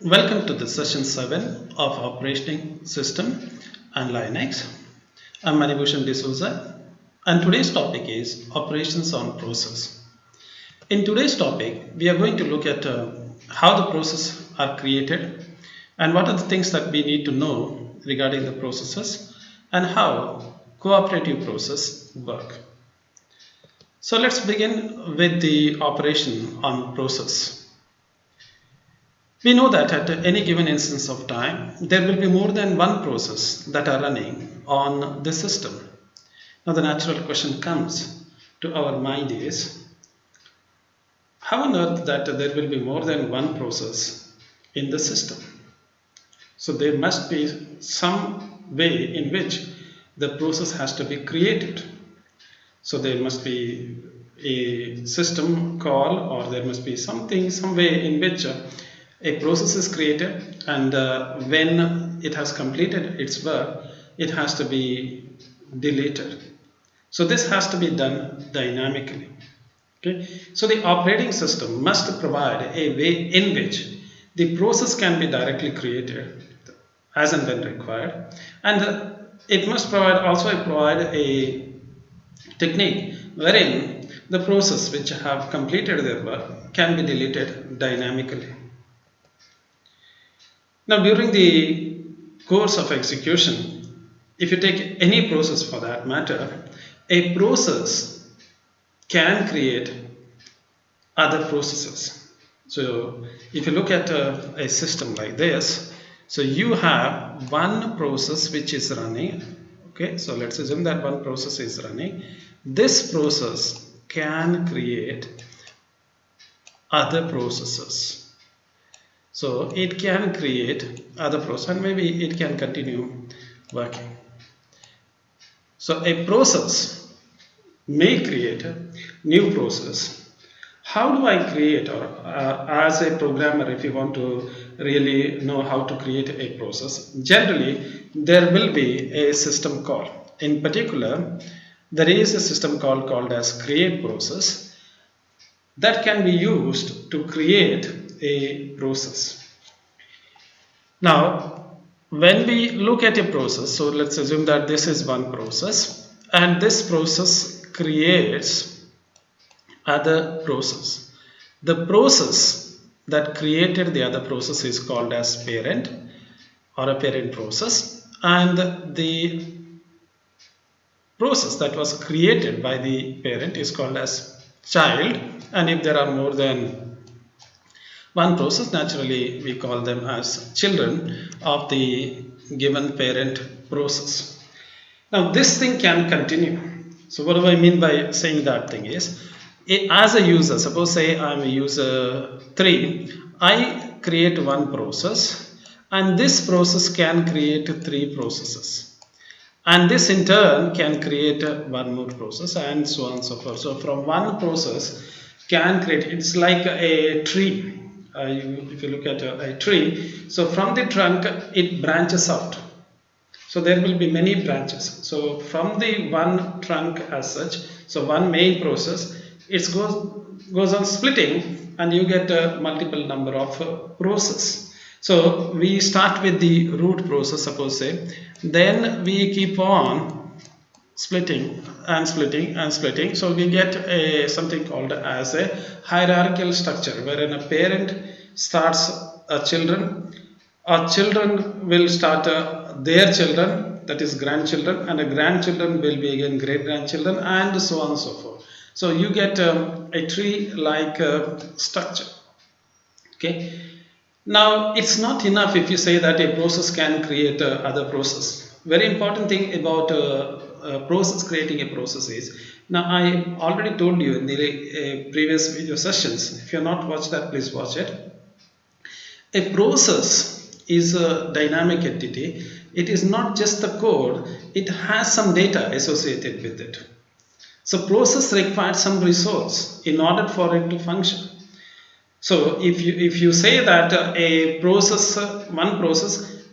Welcome to the session 7 of Operating System and Linux. I'm Manibhushan D'Souza and today's topic is Operations on Process. In today's topic, we are going to look at how the processes are created and what are the things that we need to know regarding the processes and how cooperative process work. So let's begin with the operation on process. We know that at any given instance of time, there will be more than one process that are running on the system. Now, the natural question comes to our mind is, how on earth that there will be more than one process in the system? So there must be some way in which the process has to be created. So there must be a system call, or there must be some way in which a process is created, and when it has completed its work, it has to be deleted. So this has to be done dynamically. Okay, so the operating system must provide a way in which the process can be directly created as and when required, and it must provide a technique wherein the process which have completed their work can be deleted dynamically. Now, during the course of execution, if you take any process for that matter, a process can create other processes. So, if you look at a system like this, so you have one process which is running. Okay, so let's assume that one process is running. This process can create other processes. So it can create other process and maybe it can continue working. So a process may create a new process. How do I create, or as a programmer, if you want to really know how to create a process, generally there will be a system call. In particular, there is a system call called as create process that can be used to create a process. Now, when we look at a process, so let's assume that this is one process and this process creates other process. The process that created the other process is called as parent or a parent process, and the process that was created by the parent is called as child. And if there are more than one process, naturally we call them as children of the given parent process. Now this thing can continue. So what do I mean by saying that thing is, as a user, suppose say I'm a user 3, I create one process and this process can create 3 processes. And this in turn can create one more process and so on and so forth. So from one process can create, it's like a tree. If you look at a tree, so from the trunk it branches out. So there will be many branches. So from the one trunk as such, so one main process, it goes on splitting and you get a multiple number of process. So we start with the root process, suppose say, then we keep on splitting and splitting and splitting. So we get something called as a hierarchical structure, wherein a parent starts children will start their children, that is grandchildren, and a grandchildren will be again great grandchildren, and so on and so forth. So you get a tree like structure. Okay, now it's not enough if you say that a process can create other process. Very important thing about process, creating a process is, now I already told you in the previous video sessions, if you have not watched that, please watch it. A process is a dynamic entity. It is not just the code, it has some data associated with it. So process requires some resource in order for it to function. So if you say that a process, one process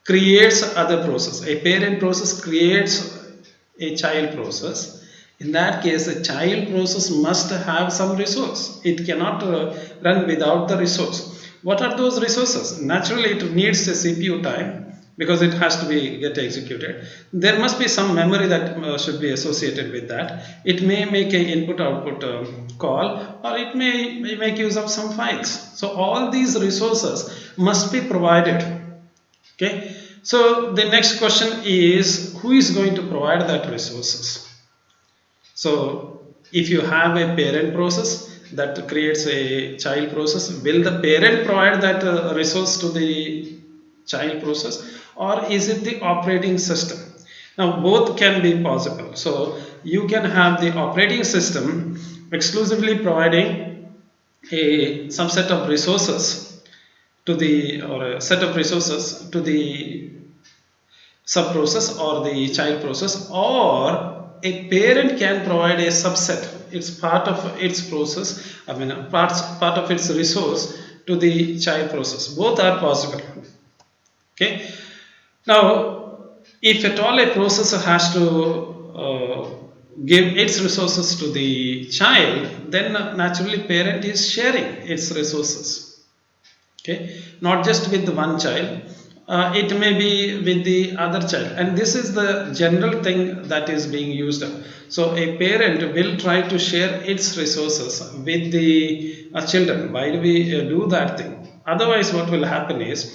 creates other process, a parent process creates a child process, in that case a child process must have some resource. It cannot run without the resource. What are those resources? Naturally, it needs a CPU time because it has to be get executed. There must be some memory that should be associated with that. It may make a input output call, or it may make use of some files. So all these resources must be provided. Okay. So the next question is, who is going to provide that resources? So if you have a parent process that creates a child process, will the parent provide that resource to the child process, or is it the operating system? Now both can be possible. So you can have the operating system exclusively providing a subset of resources to the, or a set of resources to the sub process or the child process, or a parent can provide a subset, it's part of its process, part of its resource to the child process. Both are possible. Okay. Now if at all a processor has to give its resources to the child, then naturally parent is sharing its resources. Okay, not just with one child, it may be with the other child, and this is the general thing that is being used. So a parent will try to share its resources with the children. Why do we do that thing? Otherwise what will happen is,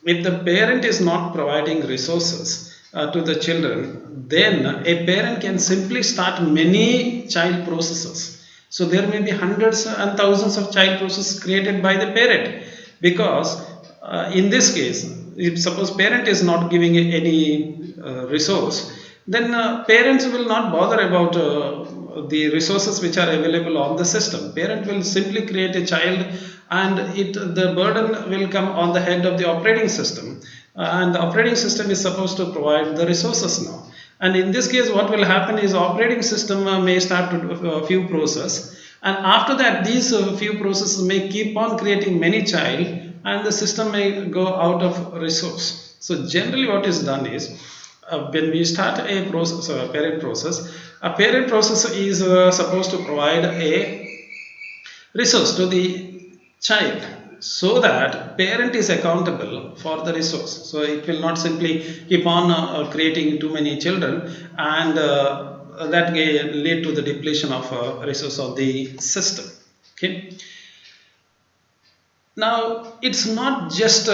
if the parent is not providing resources to the children, then a parent can simply start many child processes. So there may be hundreds and thousands of child processes created by the parent, because in this case, if suppose parent is not giving any resource, then parents will not bother about the resources which are available on the system. Parent will simply create a child, and the burden will come on the head of the operating system, and the operating system is supposed to provide the resources now. And in this case what will happen is, operating system may start to do a few processes, and after that these few processes may keep on creating many child, and the system may go out of resource. So generally what is done is, when we start a process, a parent process is supposed to provide a resource to the child, so that parent is accountable for the resource. So it will not simply keep on creating too many children, and that may lead to the depletion of resource of the system. Okay. Now it's not just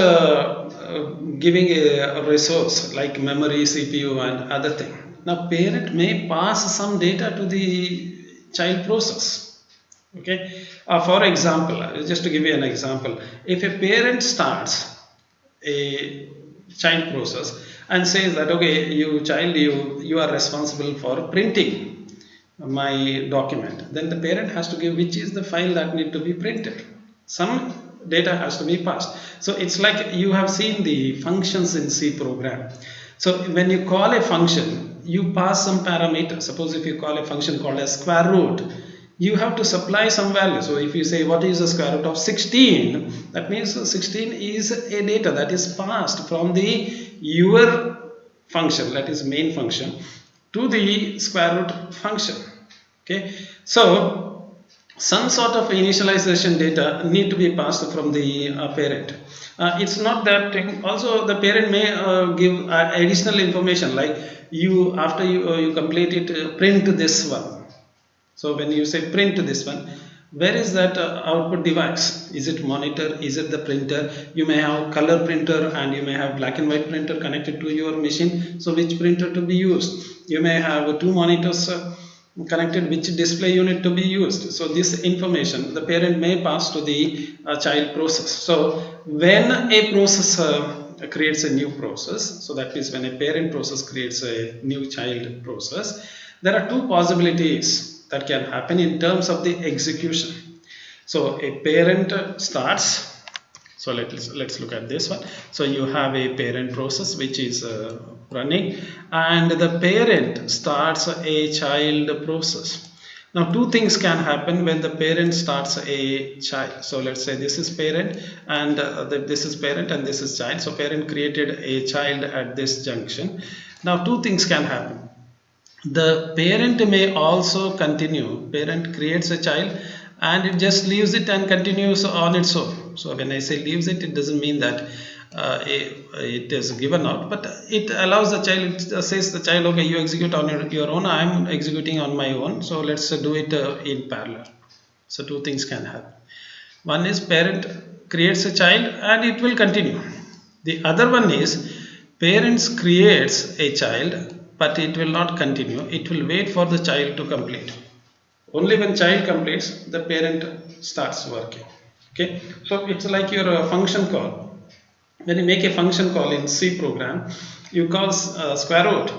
giving a resource like memory, CPU and other thing. Now parent may pass some data to the child process. Okay. For example, just to give you an example, if a parent starts a child process and says that, okay, you child, you are responsible for printing my document, then the parent has to give which is the file that need to be printed. Some data has to be passed. So it's like you have seen the functions in C program. So when you call a function, you pass some parameter. Suppose if you call a function called as square root, you have to supply some value. So if you say what is the square root of 16, that means 16 is a data that is passed from the your function, that is main function, to the square root function. Okay. So some sort of initialization data need to be passed from the parent. It's not that thing. Also the parent may give additional information, like you, after you complete it, print this one. So when you say print this one, where is that output device? Is it monitor? Is it the printer? You may have color printer and you may have black and white printer connected to your machine. So which printer to be used? You may have two monitors connected, which display unit to be used. So this information the parent may pass to the child process. So when a process creates a new process, so that is when a parent process creates a new child process, there are two possibilities that can happen in terms of the execution. So a parent starts. So let's look at this one. So you have a parent process which is running, and the parent starts a child process. Now two things can happen when the parent starts a child. So let's say this is parent, and this is parent, and this is child. So parent created a child at this junction. Now two things can happen. The parent may also continue, parent creates a child and it just leaves it and continues on its own. So when I say leaves it, it doesn't mean that it is given out, but it allows the child, it says the child, okay, you execute on your own, I'm executing on my own, so let's do it in parallel. So two things can happen. One is parent creates a child and it will continue. The other one is parents creates a child but it will not continue. It will wait for the child to complete. Only when child completes, the parent starts working. Okay, so it's like your function call. When you make a function call in C program, you call square root.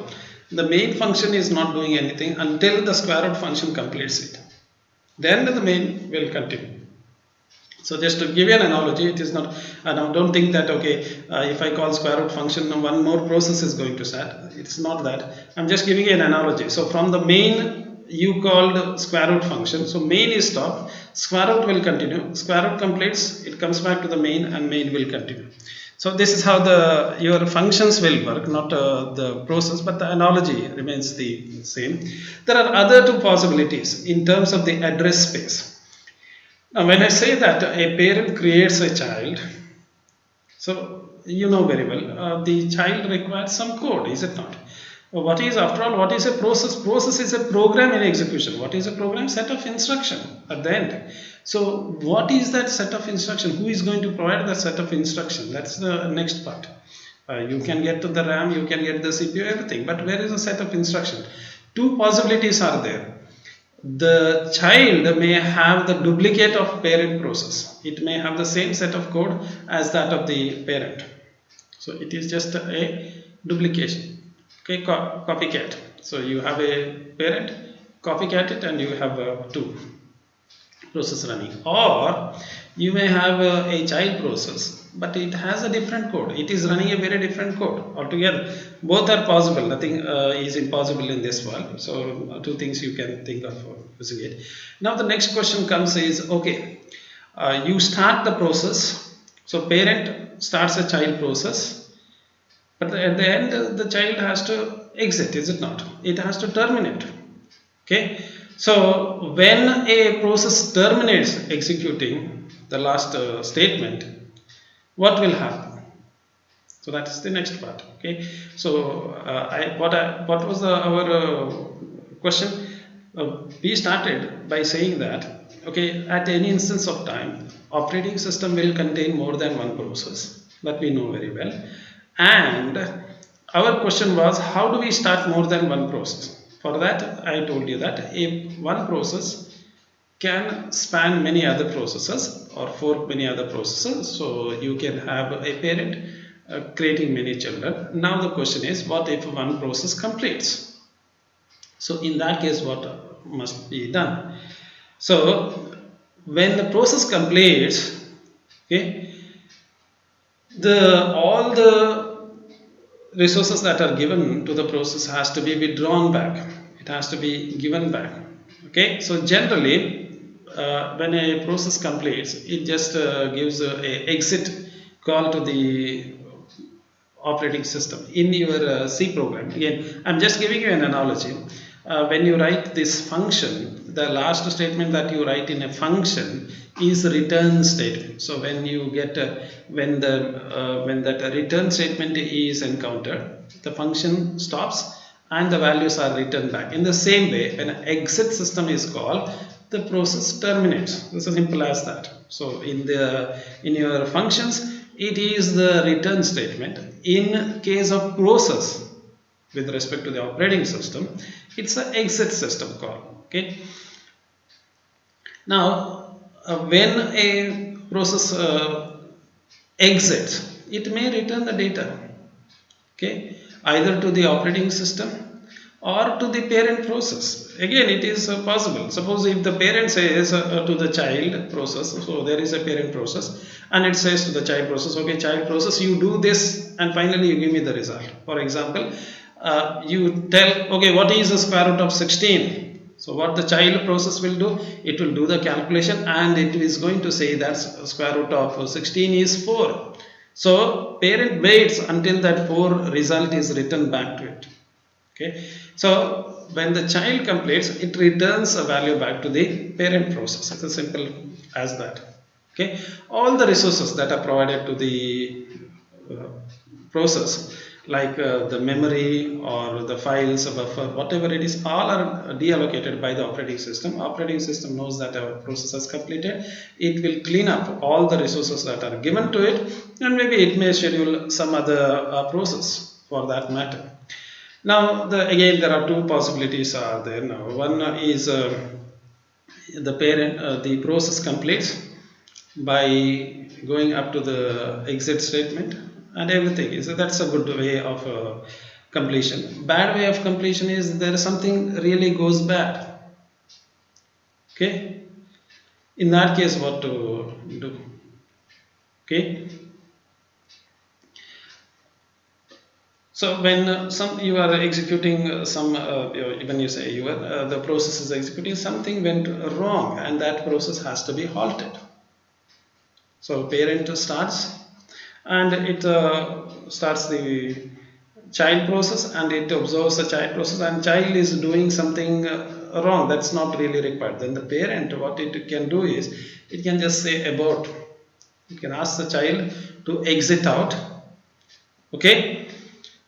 The main function is not doing anything until the square root function completes it. Then the main will continue. So just to give you an analogy, it is not, now don't think that, okay, if I call square root function, one more process is going to start. It's not that. I'm just giving you an analogy. So from the main, you called square root function. So main is stopped, square root will continue. Square root completes, it comes back to the main and main will continue. So this is how your functions will work, not the process, but the analogy remains the same. There are other two possibilities in terms of the address space. Now, when I say that a parent creates a child, so you know very well, the child requires some code, is it not? What is, after all, what is a process? Process is a program in execution. What is a program? Set of instruction at the end. So what is that set of instruction? Who is going to provide that set of instruction? That's the next part. You can get to the RAM, you can get the CPU, everything, but where is the set of instruction? Two possibilities are there. The child may have the duplicate of parent process. It may have the same set of code as that of the parent. So it is just a duplication. Okay, copycat. So you have a parent, copycat it, and you have two process running. Or you may have a child process, but it has a different code. It is running a very different code altogether. Both are possible. Nothing is impossible in this world. So two things you can think of using it. Now the next question comes is, okay, you start the process. So parent starts a child process. But at the end, the child has to exit, is it not? It has to terminate. Okay. So when a process terminates executing the last statement, what will happen? So that is the next part. Okay. So what was our question? We started by saying that, okay, at any instance of time, operating system will contain more than one process. That we know very well. And our question was, how do we start more than one process? For that, I told you that if one process can span many other processes or fork many other processes, so you can have a parent creating many children. Now the question is, what if one process completes? So in that case, what must be done? So when the process completes, okay, all the resources that are given to the process has to be withdrawn back. It has to be given back. Okay, so generally when a process completes, it just gives a exit call to the operating system in your C program. Again, I'm just giving you an analogy. When you write this function, the last statement that you write in a function is return statement. So when you get when that return statement is encountered, the function stops and the values are returned back. In the same way, when an exit system is called, the process terminates. It's as simple as that. So in your functions, it is the return statement. In case of process, with respect to the operating system, it's an exit system call. Okay. Now, when a process exits, it may return the data. Okay, either to the operating system or to the parent process. Again, it is possible. Suppose if the parent says to the child process, so there is a parent process, and it says to the child process, okay, child process, you do this, and finally you give me the result. For example, you tell, okay, what is the square root of 16? So what the child process will do, it will do the calculation and it is going to say that square root of 16 is 4. So parent waits until that 4 result is written back to it. Okay. So when the child completes, it returns a value back to the parent process. It's as simple as that. Okay, all the resources that are provided to the uh, process, like the memory or the files, buffer, whatever it is, all are deallocated by the operating system. Operating system knows that our process has completed. It will clean up all the resources that are given to it, and maybe it may schedule some other process for that matter. Now, again, there are two possibilities are there now. One is the process completes by going up to the exit statement and everything. So that's a good way of completion. Bad way of completion is there something really goes bad. Okay. In that case, what to do? Okay. So when you are executing when you say the process is executing, something went wrong and that process has to be halted. So parent starts and it starts the child process and it observes the child process, and child is doing something wrong that's not really required. Then the parent, what it can do is it can just say abort. You can ask the child to exit out. Okay,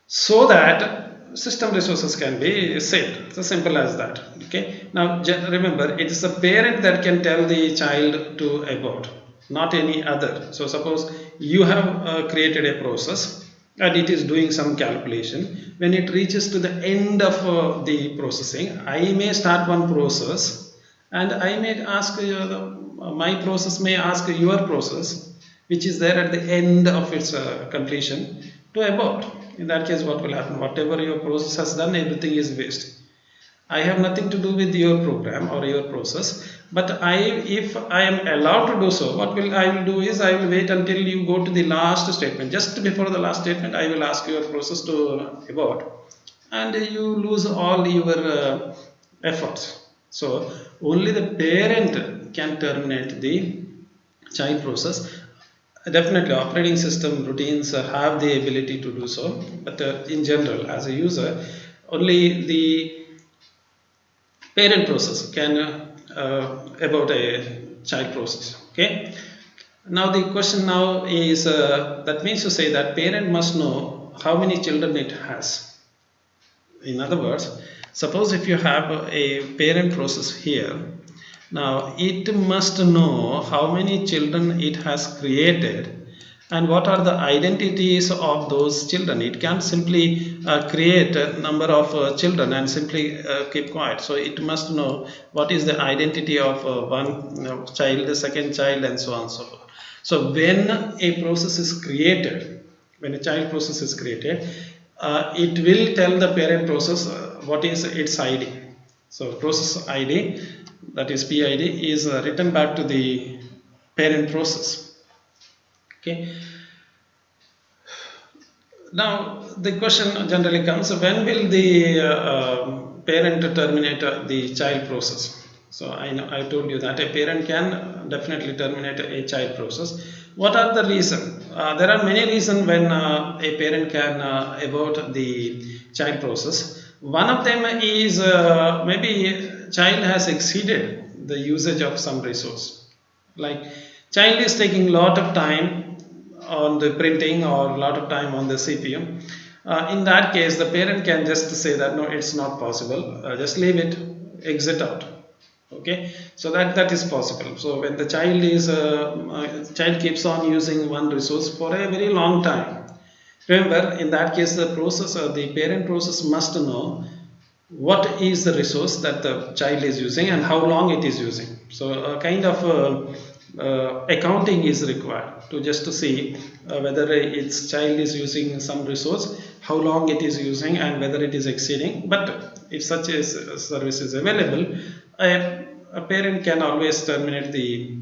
so that system resources can be saved. It's as simple as that. Okay, now remember, it is the parent that can tell the child to abort, not any other. So suppose you have created a process and it is doing some calculation. When it reaches to the end of the processing, I may start one process and I may ask my process may ask your process, which is there at the end of its completion, to abort. In that case, what will happen? Whatever your process has done, everything is waste. I have nothing to do with your program or your process, but if I am allowed to do so, what I will do is I will wait until you go to the last statement. Just before the last statement, I will ask your process to abort, and you lose all your efforts. So only the parent can terminate the child process. Definitely, operating system routines have the ability to do so, but in general, as a user, only the parent process can about a child process. Okay. Now the question now is that means to say that parent must know how many children it has. In other words, suppose if you have a parent process here, now it must know how many children it has created and what are the identities of those children. It can't simply create a number of children and simply keep quiet. So it must know what is the identity of one child, the second child, and so on and so forth. So when a process is created, when a child process is created, it will tell the parent process what is its ID. So process ID, that is PID, is written back to the parent process. Okay. Now the question generally comes: when will the parent terminate the child process? So I told you that a parent can definitely terminate a child process. What are the reasons? There are many reasons when a parent can abort the child process. One of them is maybe child has exceeded the usage of some resource. Like child is taking a lot of time on the printing or a lot of time on the CPU. In that case, the parent can just say that no, it's not possible. Just leave it, exit out. Okay, so that is possible. So when the child keeps on using one resource for a very long time, remember in that case the parent process must know what is the resource that the child is using and how long it is using. So a kind of accounting is required to just to see whether its child is using some resource, how long it is using, and whether it is exceeding. But if such a service is available, a parent can always terminate the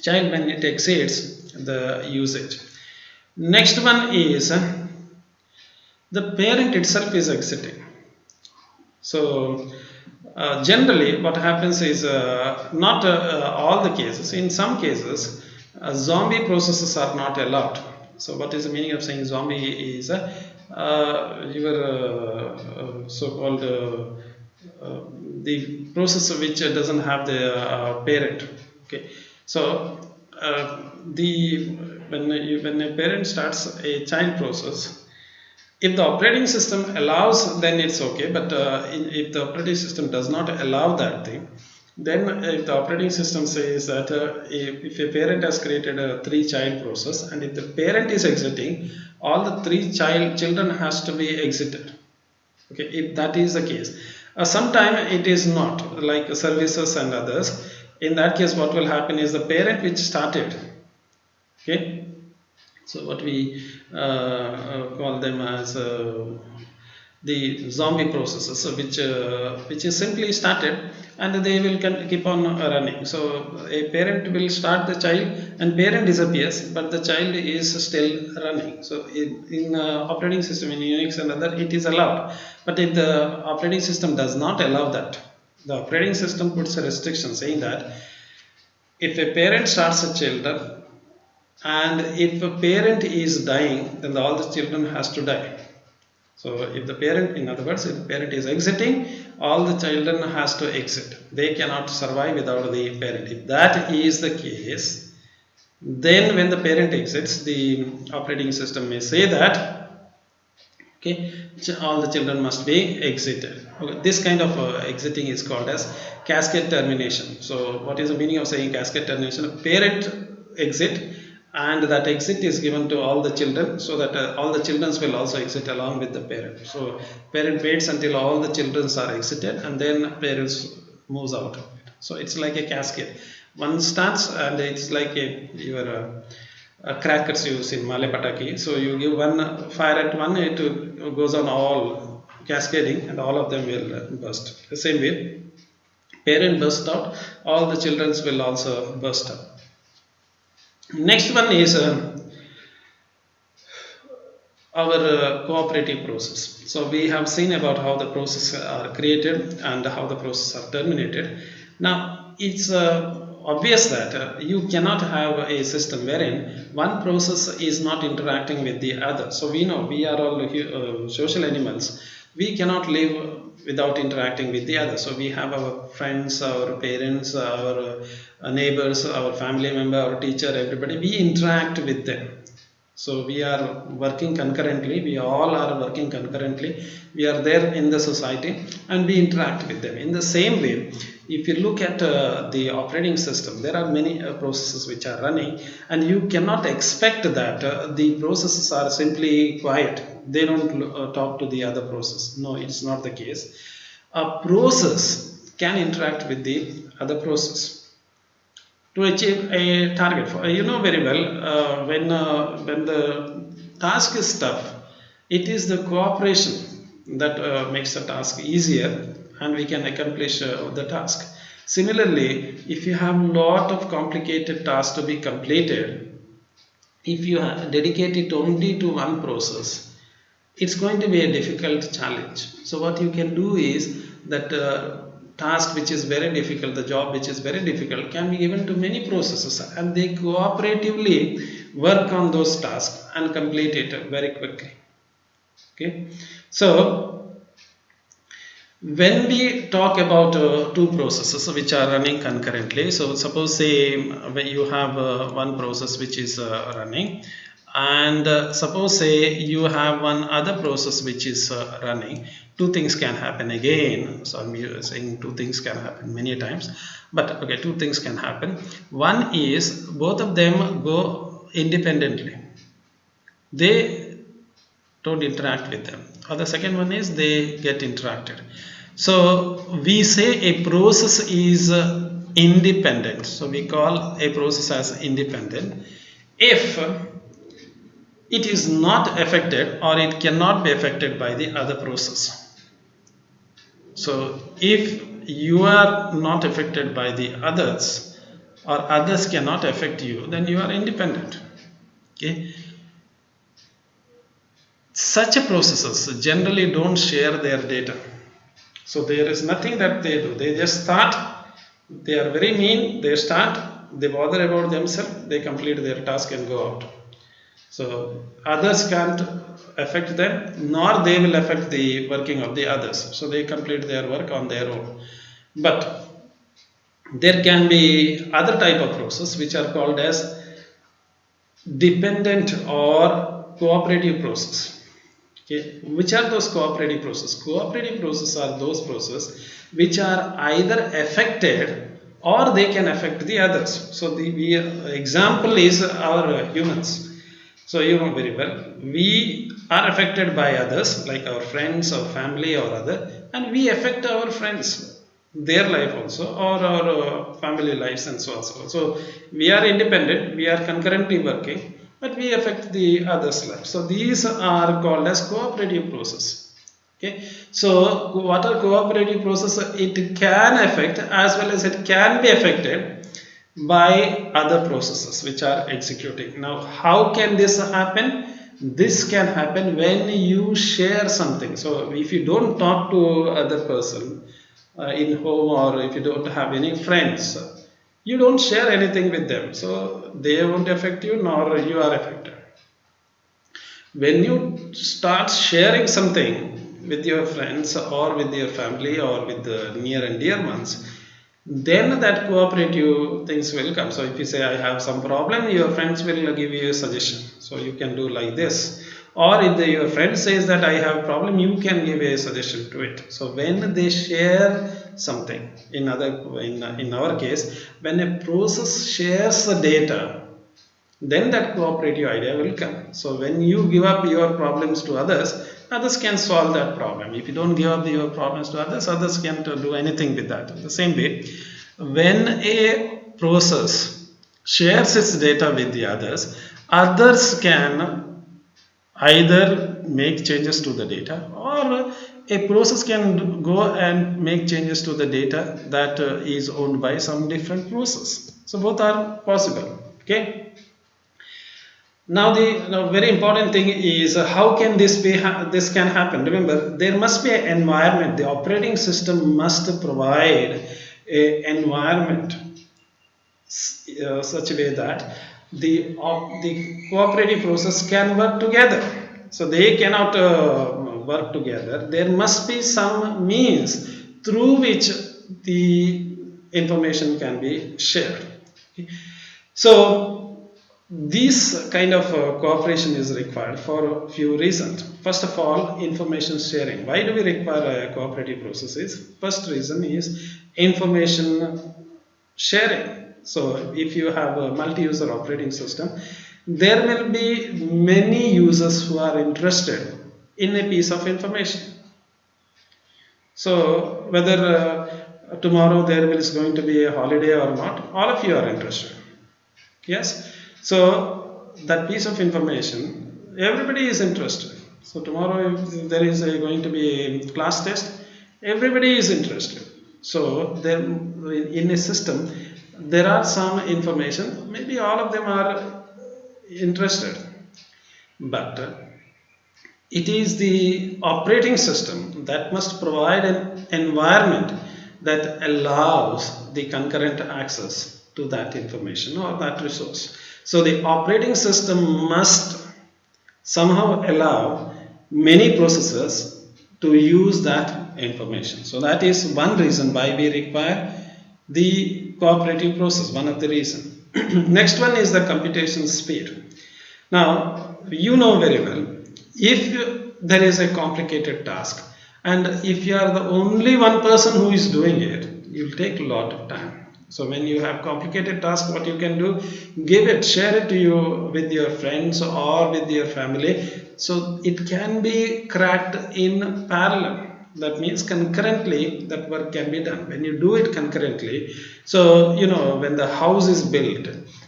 child when it exceeds the usage. Next one is the parent itself is exiting. So generally what happens is not all the cases. In some cases, zombie processes are not allowed. So what is the meaning of saying zombie is your so-called uh, the process which doesn't have the parent. Okay, so the when a parent starts a child process, if the operating system allows, then it's okay. But if the operating system does not allow that thing, then if the operating system says that if a parent has created a three child process, and if the parent is exiting, all the three children has to be exited. Okay, if that is the case, sometime it is not, like services and others. In that case, what will happen is the parent which started, okay, so what we call them as the zombie processes, so which is simply started, and they will keep on running. So a parent will start the child and parent disappears, but the child is still running. So in operating system in Unix and other, it is allowed. But if the operating system does not allow that, the operating system puts a restriction saying that if a parent starts a children, and if a parent is dying, then all the children has to die. So if the parent, in other words, if the parent is exiting, all the children has to exit. They cannot survive without the parent. If that is the case, then when the parent exits, the operating system may say that, okay, all the children must be exited. Okay, this kind of exiting is called as cascade termination. So what is the meaning of saying cascade termination? A parent exit, and that exit is given to all the children, so that all the children will also exit along with the parent. So parent waits until all the children are exited, and then parents moves out of it. So it's like a cascade. One starts, and it's like your crackers use in Male Pataki. So you give one fire at one, it goes on all cascading, and all of them will burst. The same way, parent burst out, all the children will also burst out. Next one is our cooperative process. So we have seen about how the processes are created and how the processes are terminated. Now it's obvious that you cannot have a system wherein one process is not interacting with the other. So we know we are all social animals. We cannot live without interacting with the other. So we have our friends, our parents, our neighbors, our family member, our teacher, everybody. We interact with them. So we are working concurrently. We all are working concurrently. We are there in the society, and we interact with them. In the same way, if you look at the operating system, there are many processes which are running, and you cannot expect that the processes are simply quiet. They don't talk to the other process. No, it's not the case. A process can interact with the other process to achieve a target. You know very well, when the task is tough, it is the cooperation that makes the task easier, and we can accomplish the task. Similarly, if you have lot of complicated tasks to be completed, if you dedicate it only to one process, it's going to be a difficult challenge. So what you can do is that task which is very difficult, the job which is very difficult, can be given to many processes, and they cooperatively work on those tasks and complete it very quickly. Okay, so when we talk about two processes which are running concurrently, so suppose say when you have one process which is running, and suppose say you have one other process which is running, two things can happen again. So I'm saying two things can happen many times, but okay, two things can happen. One is both of them go independently, they don't interact with them, or the second one is they get interacted. So we say a process is independent. So we call a process as independent if it is not affected or it cannot be affected by the other process. So if you are not affected by the others, or others cannot affect you, then you are independent. Okay. Such processes generally don't share their data. So there is nothing that they do. They just start. They are very mean. They start. They bother about themselves. They complete their task and go out. So others can't affect them, nor they will affect the working of the others, so they complete their work on their own. But there can be other type of process which are called as dependent or cooperative process. Okay, which are those cooperative process? Cooperative process are those process which are either affected or they can affect the others. So the example is our humans. So you know very well, we are affected by others like our friends or family or other, and we affect our friends, their life also, or our family lives and so on. So we are independent, we are concurrently working, but we affect the others' life. So these are called as cooperative process. Okay, so what are cooperative process? It can affect as well as it can be affected by other processes which are executing. Now how can this happen? This can happen when you share something. So if you don't talk to other person in home, or if you don't have any friends, you don't share anything with them, so they won't affect you nor you are affected. When you start sharing something with your friends or with your family or with the near and dear ones, then that cooperative things will come. So if you say I have some problem, your friends will give you a suggestion, so you can do like this. Or if your friend says that I have problem, you can give a suggestion to it. So when they share something, in our case, when a process shares the data, then that cooperative idea will come. So when you give up your problems to others, others can solve that problem. If you don't give up your problems to others, others can't do anything with that. The same way, when a process shares its data with the others, others can either make changes to the data, or a process can go and make changes to the data that is owned by some different process. So both are possible. Okay. Now the very important thing is how can this be this can happen. Remember, there must be an environment. The operating system must provide an environment such a way that the cooperative process can work together. So they cannot work together. There must be some means through which the information can be shared. Okay. So this kind of cooperation is required for a few reasons. First of all, information sharing. Why do we require a cooperative processes? First reason is information sharing. So if you have a multi-user operating system, there will be many users who are interested in a piece of information. So whether tomorrow there is going to be a holiday or not, all of you are interested. Yes. So that piece of information, everybody is interested. So tomorrow if there is going to be a class test, everybody is interested. So then in a system, there are some information, maybe all of them are interested, but it is the operating system that must provide an environment that allows the concurrent access to that information or that resource. So the operating system must somehow allow many processes to use that information. So that is one reason why we require the cooperative process, one of the reasons. Next one is the computation speed. Now, you know very well, if there is a complicated task and if you are the only one person who is doing it, it will take a lot of time. So when you have complicated task, what you can do, give it, share it to you with your friends or with your family. So it can be cracked in parallel. That means concurrently that work can be done. When you do it concurrently, so you know when the house is built,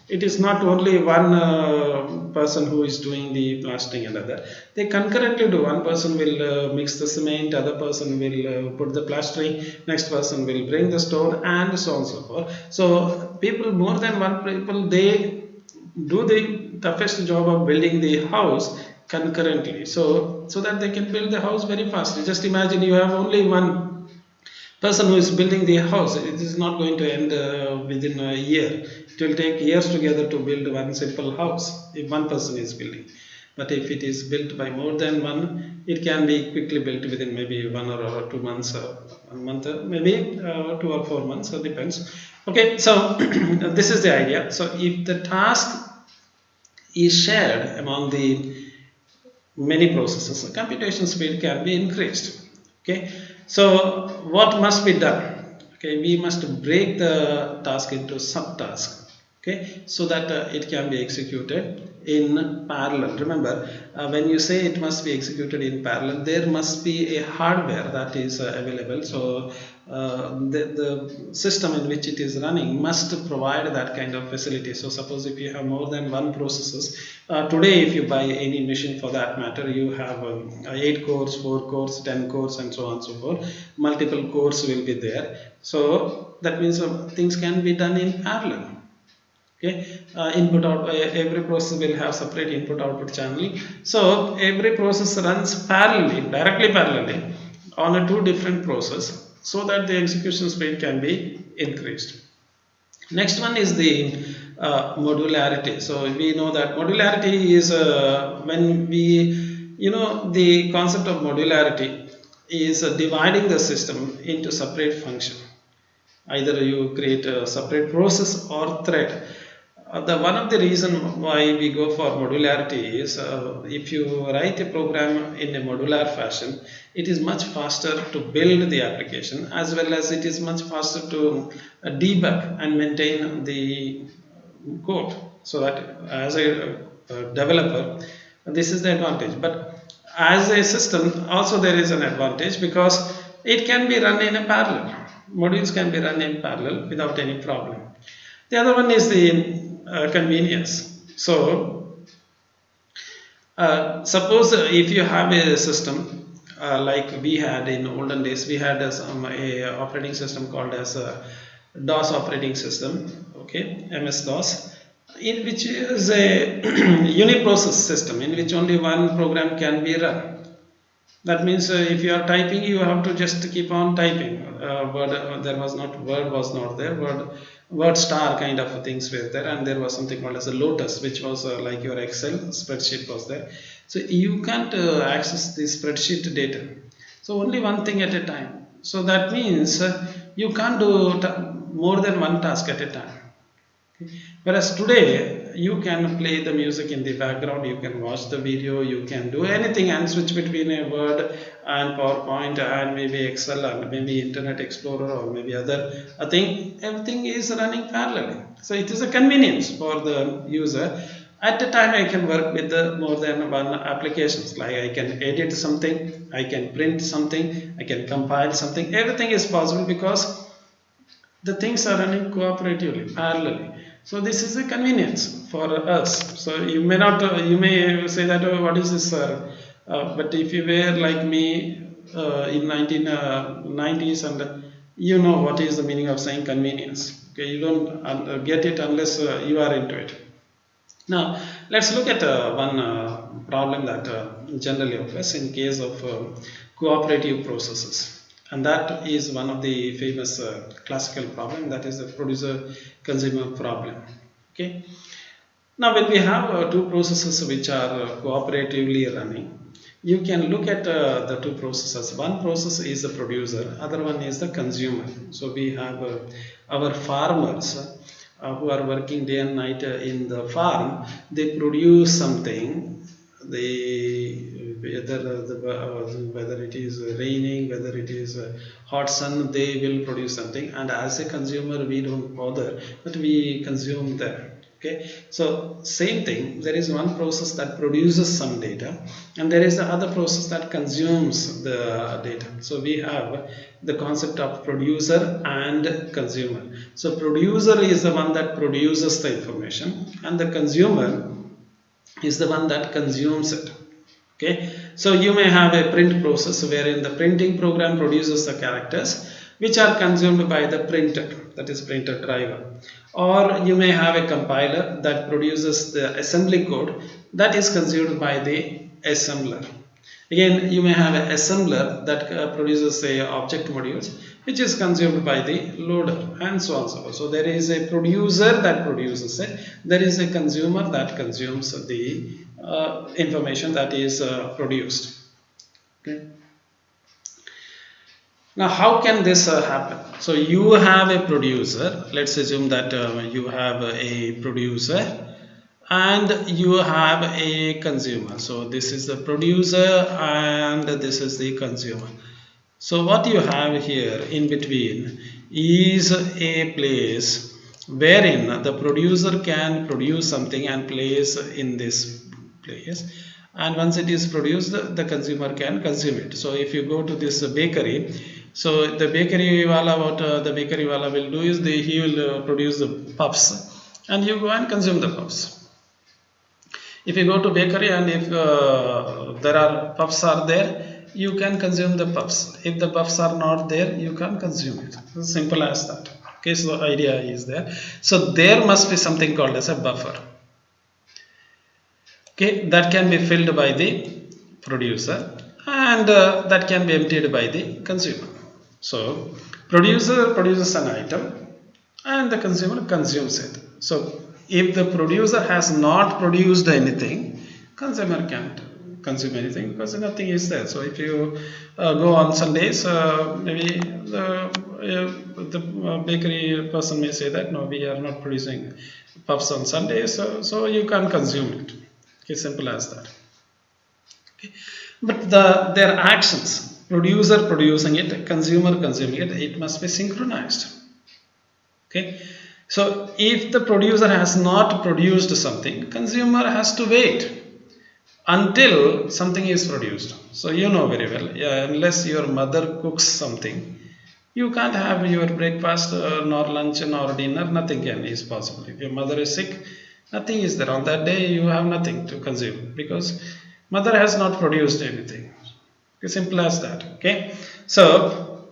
it is not only one person who is doing the plastering and other. They concurrently do. One person will mix the cement, other person will put the plastering, next person will bring the stone, and so on and so forth. So people, more than one people, they do the toughest job of building the house concurrently, so that they can build the house very fast. Just imagine you have only one person who is building the house, it is not going to end within a year. it will take years together to build one simple house if one person is building. But if it is built by more than one, it can be quickly built within maybe 1 or 2 months, 1 month, maybe 2 or 4 months, so depends. Okay, so this is the idea. So if the task is shared among the many processes, the computation speed can be increased. Okay, so what must be done? Okay, we must break the task into subtasks. Okay, so that it can be executed in parallel. Remember, when you say it must be executed in parallel, there must be a hardware that is available. So the system in which it is running must provide that kind of facility. So suppose if you have more than one processes, today if you buy any machine for that matter, you have 8 cores, 4 cores, 10 cores, and so on and so forth. Multiple cores will be there. So that means things can be done in parallel. Okay, input out, every process will have separate input output channel. So every process runs parallelly, directly parallelly on a two different process, so that the execution speed can be increased. Next one is the modularity. So we know that modularity is when we, the concept of modularity is dividing the system into separate function. Either you create a separate process or thread. The one of the reason why we go for modularity is if you write a program in a modular fashion, it is much faster to build the application, as well as it is much faster to debug and maintain the code. So that as a developer, this is the advantage. But as a system, also there is an advantage, because it can be run in a parallel. Modules can be run in parallel without any problem. The other one is the convenience. So suppose if you have a system like we had in olden days, we had a operating system called as a DOS operating system, okay, MS-DOS, in which is a uniprocess system in which only one program can be run. That means if you are typing, you have to just keep on typing. There was not word was not there. Word star kind of things were there, and there was something called as a Lotus, which was like your Excel spreadsheet was there. So you can't access the spreadsheet data. So only one thing at a time. So that means you can't do more than one task at a time. Whereas today, you can play the music in the background, you can watch the video, you can do anything and switch between a Word and PowerPoint and maybe Excel and maybe Internet Explorer or maybe other thing. Everything is running parallelly. So it is a convenience for the user. At a time, I can work with more than one applications. Like I can edit something, I can print something, I can compile something. Everything is possible because the things are running cooperatively, parallelly. So this is a convenience for us. So you may not, you may say that, oh, what is this, sir? But if you were like me in 1990s, and you know what is the meaning of saying convenience. Okay, you don't get it unless you are into it. Now, let's look at one problem that generally occurs in case of cooperative processes. And that is one of the famous classical problem, that is the producer-consumer problem. Okay. Now, when we have two processes which are cooperatively running, you can look at the two processes. One process is the producer, other one is the consumer. So we have our farmers who are working day and night in the farm. They produce something. Whether it is raining, whether it is hot sun, they will produce something. And as a consumer, we don't bother, but we consume them. Okay, so same thing, there is one process that produces some data, and there is the other process that consumes the data. So we have the concept of producer and consumer. So producer is the one that produces the information, and the consumer is the one that consumes it. Okay, so you may have a print process wherein the printing program produces the characters which are consumed by the printer, that is printer driver. Or you may have a compiler that produces the assembly code that is consumed by the assembler. Again, you may have an assembler that produces say object modules, which is consumed by the loader, and so on and so forth. So there is a producer that produces it, there is a consumer that consumes the information that is produced. Okay. Now, how can this happen? So you have a producer. Let's assume that you have a producer and you have a consumer. So this is the producer and this is the consumer. So what you have here in between is a place wherein the producer can produce something and place in this place, and once it is produced the consumer can consume it. So if you go to this bakery, so the bakery wala, what the bakery wala will do is he will produce the puffs and you go and consume the puffs. If you go to bakery and if there are puffs are there, you can consume the puffs. If the puffs are not there, you can't consume it. It's simple as that. Okay, so the idea is there. So there must be something called as a buffer. Okay, that can be filled by the producer and that can be emptied by the consumer. So producer produces an item and the consumer consumes it. So if the producer has not produced anything, consumer can't consume anything because nothing is there. So if you go on Sundays, maybe the bakery person may say that no, we are not producing puffs on Sundays, so you can't consume it. Okay, simple as that. Okay. But their actions, producer producing it, consumer consuming it, it must be synchronized. Okay. So if the producer has not produced something, consumer has to wait until something is produced. So you know very well, unless your mother cooks something, you can't have your breakfast nor lunch nor dinner, nothing is possible. If your mother is sick, nothing is there. On that day, you have nothing to consume because mother has not produced anything. Okay, simple as that. Okay. So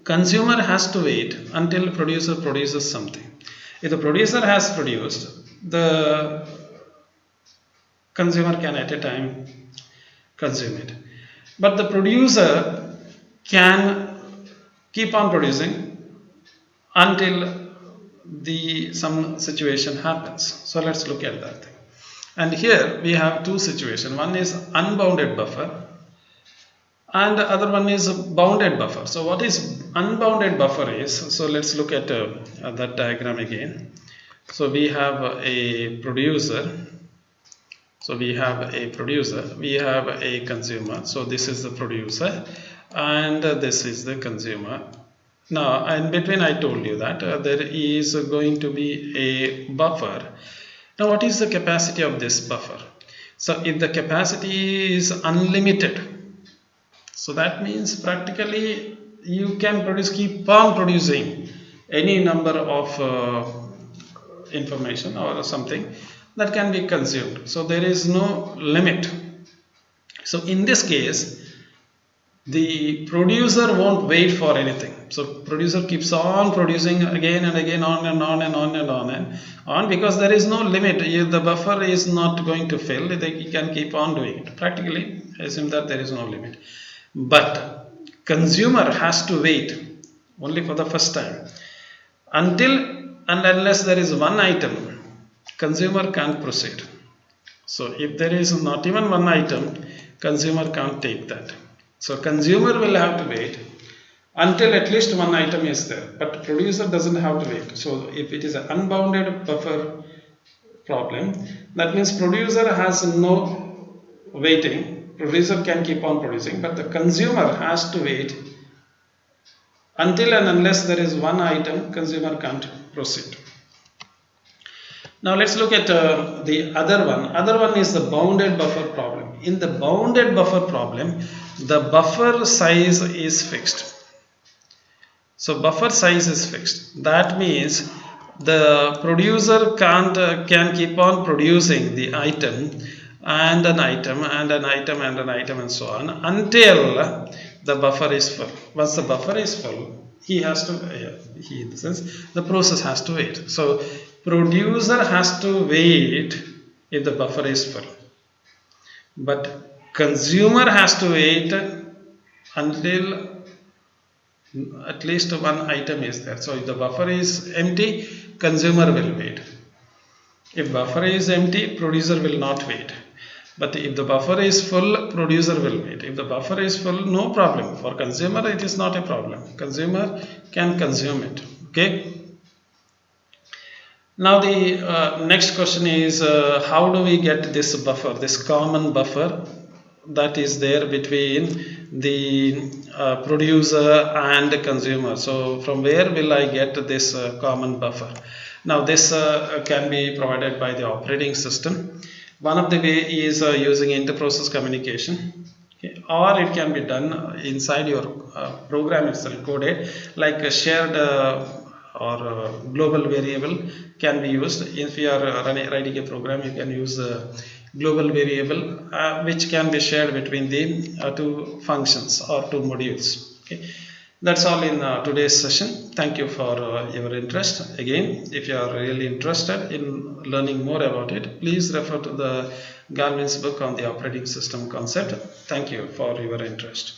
consumer has to wait until producer produces something. If the producer has produced, the consumer can at a time consume it. But the producer can keep on producing until some situation happens. So let's look at that thing. And here we have two situations. One is unbounded buffer and the other one is bounded buffer. So what is unbounded buffer is, so let's look at that diagram again. So we have a producer, so we have a producer, we have a consumer. So this is the producer and this is the consumer. Now in between I told you that there is going to be a buffer. Now what is the capacity of this buffer? So if the capacity is unlimited, so that means practically you can keep on producing any number of information or something that can be consumed. So there is no limit. So in this case, the producer won't wait for anything. So producer keeps on producing again and again, on and on and on and on and on, because there is no limit. If the buffer is not going to fill, they can keep on doing it. Practically, I assume that there is no limit. But consumer has to wait only for the first time until and unless there is one item, consumer can't proceed. So if there is not even one item, consumer can't take that. So consumer will have to wait until at least one item is there, but producer doesn't have to wait. So if it is an unbounded buffer problem, that means producer has no waiting. Producer can keep on producing, but the consumer has to wait until and unless there is one item, consumer can't proceed. Now let's look at the other one. Other one is the bounded buffer problem. In the bounded buffer problem, the buffer size is fixed. So buffer size is fixed. That means the producer can keep on producing the item and an item and an item and an item and so on until the buffer is full. Once the buffer is full, in the sense the process has to wait. So producer has to wait if the buffer is full, but consumer has to wait until At least one item is there. So if the buffer is empty, consumer will wait. If buffer is empty, producer will not wait. But if the buffer is full, producer will wait. If the buffer is full, no problem. For consumer, it is not a problem. Consumer can consume it. Okay. Now the next question is how do we get this buffer, this common buffer that is there between the producer and the consumer. So from where will I get this common buffer? Now this can be provided by the operating system. One of the way is using inter-process communication. Okay. Or it can be done inside your program itself, coded like a shared or global variable can be used. If you are writing a program, you can use global variable which can be shared between the two functions or two modules. Okay. That's all in today's session. Thank you for your interest. Again, if you are really interested in learning more about it, please refer to the Galvin's book on the operating system concept. Thank you for your interest.